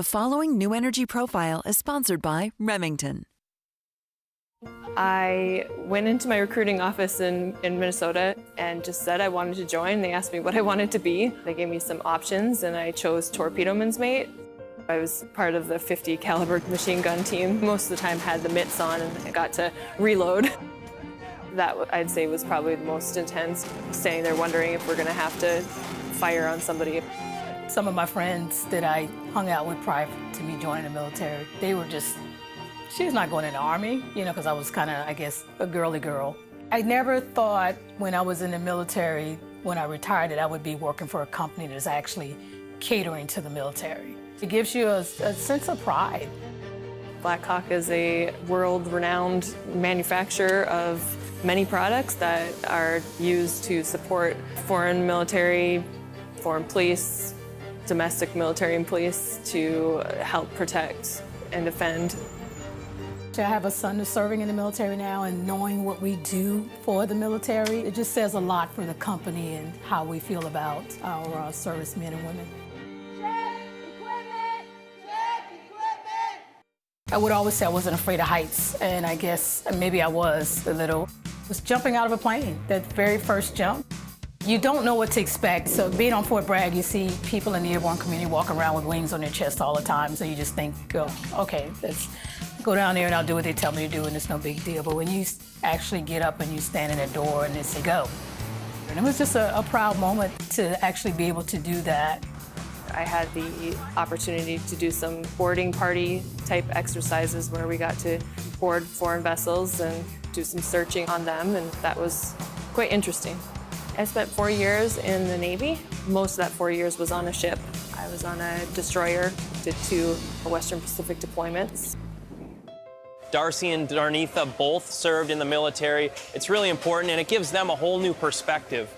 The following New Energy Profile is sponsored by Remington. I went into my recruiting office in Minnesota and just said I wanted to join. They asked me what I wanted to be. They gave me some options and I chose torpedoman's mate. I was part of the 50 caliber machine gun team. Most of the time had the mitts on and I got to reload. That I'd say was probably the most intense, standing there wondering if we're gonna have to fire on somebody. Some of my friends that I hung out with prior to me joining the military, they were just, she's not going in the Army, you know, because I was kind of, I guess, a girly girl. I never thought when I was in the military, when I retired, that I would be working for a company that's actually catering to the military. It gives you a sense of pride. BLACKHAWK is a world-renowned manufacturer of many products that are used to support foreign military, foreign police, domestic military and police to help protect and defend. I have a son who's serving in the military now, and knowing what we do for the military, it just says a lot for the company and how we feel about our servicemen and women. Check equipment! Check equipment! I would always say I wasn't afraid of heights, and I guess maybe I was a little. I was jumping out of a plane, that very first jump. You don't know what to expect. So being on Fort Bragg, you see people in the airborne community walking around with wings on their chest all the time. So you just think, oh, okay, let's go down there and I'll do what they tell me to do and it's no big deal. But when you actually get up and you stand in that door and they say, go. And it was just a proud moment to actually be able to do that. I had the opportunity to do some boarding party type exercises where we got to board foreign vessels and do some searching on them, and that was quite interesting. I spent 4 years in the Navy. Most of that 4 years was on a ship. I was on a destroyer, did 2 Western Pacific deployments. Darcie and Darnetha both served in the military. It's really important, and it gives them a whole new perspective.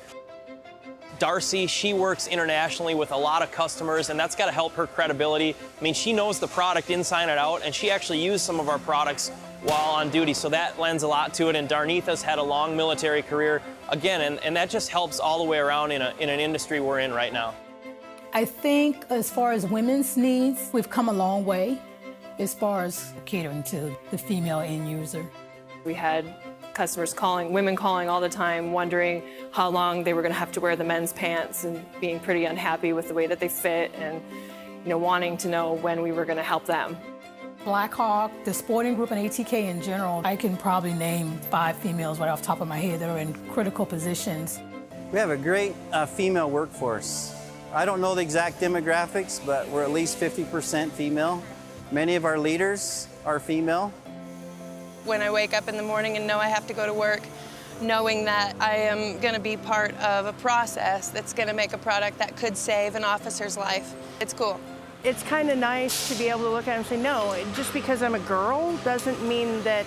Darcie, she works internationally with a lot of customers, and that's got to help her credibility. I mean, she knows the product inside and out, and she actually used some of our products while on duty, so that lends a lot to it. And Darnetha's had a long military career, again, and that just helps all the way around in an industry we're in right now. I think as far as women's needs, we've come a long way as far as catering to the female end user. We had customers calling, women calling all the time, wondering how long they were going to have to wear the men's pants and being pretty unhappy with the way that they fit and, you know, wanting to know when we were going to help them. BLACKHAWK, the sporting group, and ATK in general, I can probably name 5 females right off the top of my head that are in critical positions. We have a great female workforce. I don't know the exact demographics, but we're at least 50% female. Many of our leaders are female. When I wake up in the morning and know I have to go to work, knowing that I am going to be part of a process that's going to make a product that could save an officer's life, it's cool. It's kind of nice to be able to look at it and say, no, just because I'm a girl doesn't mean that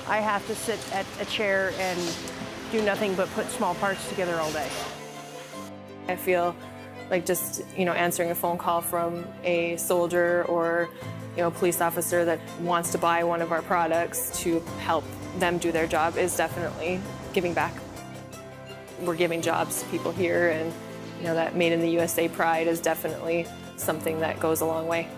I have to sit at a chair and do nothing but put small parts together all day. I feel like just, you know, answering a phone call from a soldier or, you know, a police officer that wants to buy one of our products to help them do their job is definitely giving back. We're giving jobs to people here, and, you know, that Made in the USA pride is definitely something that goes a long way.